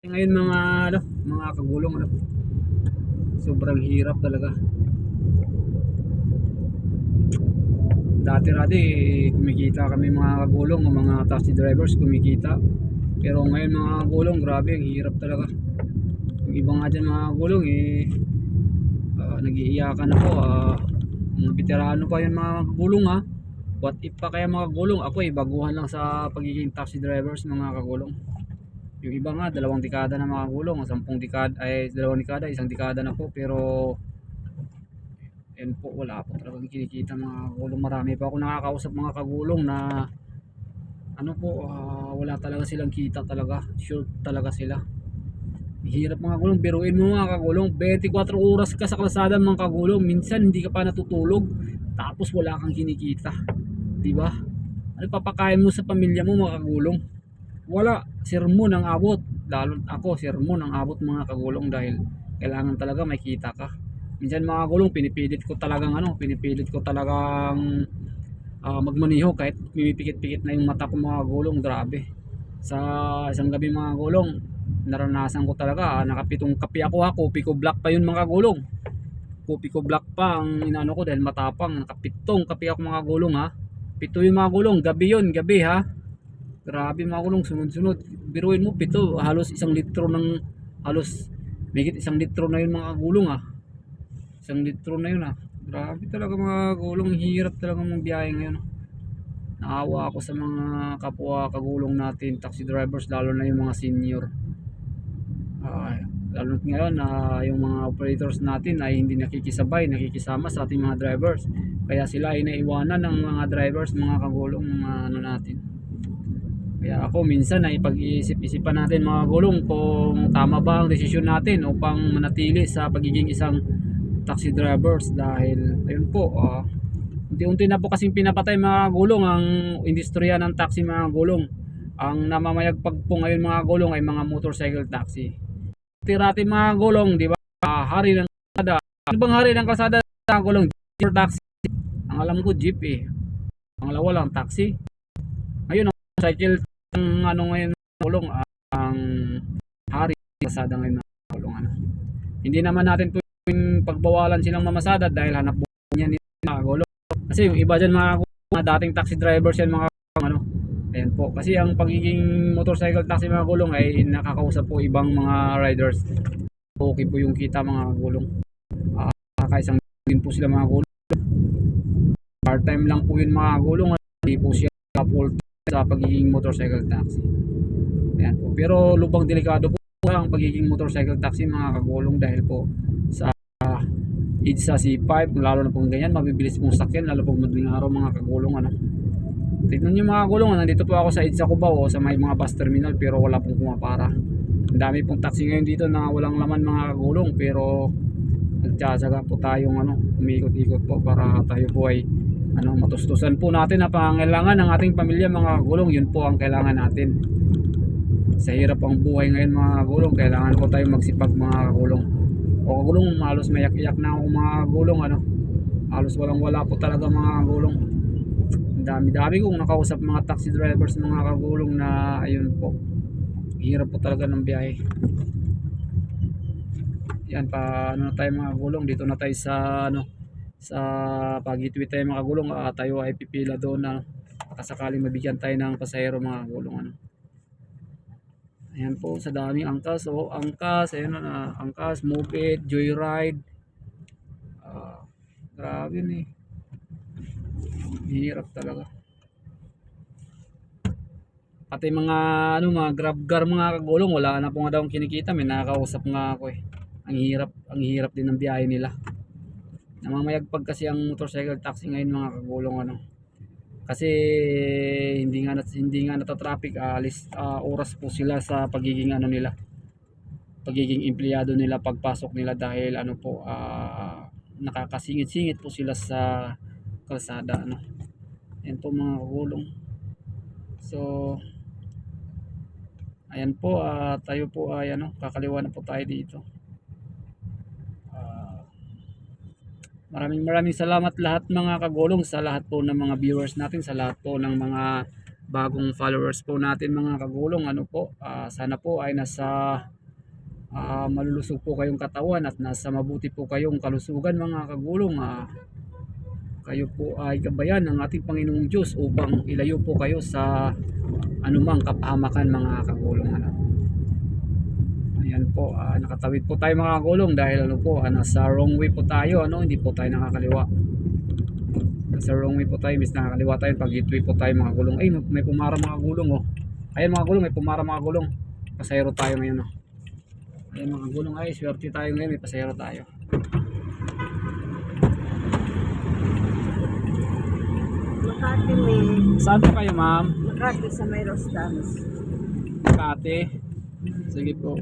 Ngayon mga kagulong sobrang hirap talaga. Dati-dati kumikita kami mga kagulong, mga taxi drivers kumikita. Pero ngayon mga kagulong, grabe ang hirap talaga. Yung iba nga dyan mga kagulong nag-iiyakan ako. Mga veterano pa yun mga kagulong ha. What if pa kaya mga kagulong? Ako baguhan lang sa pagiging taxi drivers mga kagulong. Yung iba nga dalawang dekada na mga kagulong, 10 dekada ay dalawang dekada, isang dekada na po. Pero yan po, wala po talagang kinikita mga kagulong. Marami pa ako nakakausap mga kagulong na wala talaga silang kita talaga, sure talaga sila. Hirap mga kagulong, biruin mo mga kagulong, 24 oras ka sa kalsada mga kagulong, minsan hindi ka pa natutulog tapos wala kang kinikita, di ba? Ano papakain mo sa pamilya mo mga kagulong? Wala, sermon ang abot. Lalo ako, sermon ang abot mga kagulong dahil kailangan talaga may kita ka. Minsan mga kagulong, pinipilit ko talagang magmaneho kahit pumipikit-pikit na yung mata ko mga kagulong. Grabe, sa isang gabi mga kagulong, naranasan ko talaga, nakapitong kape ako ha, kopi ko black pa yun mga kagulong. Kopi ko black pa ang inano ko dahil matapang, nakapitong kape ako mga kagulong ha. Pito yung mga kagulong, gabi yun, gabi ha. Grabe mga kulong, sunod-sunod. Biruin mo, pito, halos 1 litro halos, megit 1 litro na yun mga kagulong 1 litro na yun Grabe talaga mga kagulong, hirap talaga mong biyahe ngayon. Naawa ako sa mga kapwa kagulong natin, taxi drivers, lalo na yung mga senior. Lalo ngayon yung mga operators natin ay hindi nakikisama sa ating mga drivers. Kaya sila ay naiwanan ng mga drivers, mga kagulong, mga natin. Kaya ako minsan ay pag-iisip-isipan natin mga gulong kung tama ba ang desisyon natin upang manatili sa pagiging isang taxi drivers dahil ayun po, unti-unti na po kasing pinapatay mga gulong ang industriya ng taxi mga gulong. Ang namamayagpag po ngayon mga gulong ay mga motorcycle taxi. Tirati mga gulong, di ba? Hari ng kalsada. Ano bang hari ng kalsada mga gulong? Jeep or taxi? Ang alam ko jeep Ang lawa lang taxi. Ngayon ang cycle ang ngayon gulong ang hari ng kalsada ngayon mga gulong Hindi naman natin pwedeng pagbawalan silang mamasada dahil hanap buhay niya mga gulong. Kasi yung iba dyan mga dating taxi drivers yan mga ayan po. Kasi ang pagiging motorcycle taxi mga gulong ay nakakausap po ibang mga riders. Okay po yung kita mga gulong. Kakaisang din po sila mga gulong. Part time lang po yun mga gulong. Hindi po siya full time sa pagiging motorcycle taxi. Ayan po. Pero lubang delikado po ang pagiging motorcycle taxi mga kagulong dahil po sa EDSA C5, lalo na pong ganyan, mabibilis pong sakyan, lalo pong madaling araw mga kagulong Tignan nyo mga kagulong, nandito po ako sa EDSA Cubao sa may mga bus terminal pero wala pong pumapara. Ang dami pong taxi ngayon dito na walang laman mga kagulong pero nagtsatsaga po tayong umikot-ikot po para tayo po ay matustusan po natin ang pangangailangan ng ating pamilya mga kagulong. Yun po ang kailangan natin. Sa hirap ang buhay ngayon mga kagulong, kailangan po tayo magsipag mga kagulong. O kagulong, halos mayak-iyak na ako mga kagulong halos walang wala po talaga mga kagulong. Ang dami-dami kong nakausap mga taxi drivers mga kagulong na ayun po, hirap po talaga ng biyahe. Yan pa na tayo mga kagulong, dito na tayo sa pag-itwi tayo mga kagulong. Tayo ay pipila doon na sakaling mabigyan tayo ng pasahero mga kagulong Ayan po, sa daming angkas. Angkas, ayun angkas, move it, joyride. Grabe yun Hirap talaga. Pati mga grabgar mga kagulong, wala na po nga daw kinikita. May nakakausap nga ako Ang hirap din ng biyahe nila. Namamayagpag kasi ang motorcycle taxi ngayon mga kagulong Kasi hindi nga natatraffic, oras po sila sa pagiging nila, pagiging empleyado nila pagpasok nila dahil nakakasingit-singit po sila sa kalsada Yan po mga kagulong. So ayan po, tayo po ay kakaliwa na po tayo dito. Maraming salamat lahat mga kagulong, sa lahat po ng mga viewers natin, sa lahat po ng mga bagong followers po natin mga kagulong. Ano po, sana po ay nasa malulusog po kayong katawan at nasa mabuti po kayong kalusugan mga kagulong. Kayo po ay gabayan ng ating Panginoong Diyos upang ilayo po kayo sa anumang kapahamakan mga kagulong. Ano. Ayan po, nakatawid po tayo mga kagulong dahil ano po, nasa wrong way po tayo, ano, hindi po tayo nakakaliwa. Nasa wrong way po tayo, mis nakakaliwa tayo pag gateway po tayo mga kagulong. Ay, may pumara mga kagulong oh. Ayan mga kagulong, may pumara mga kagulong. Pasahero tayo ngayon oh. Ayan mga kagulong, ay swerte tayo ngayon, may pasahero tayo. Makati may Saan po kayo ma'am? Makati sa may Rostams. Makati. Sige po.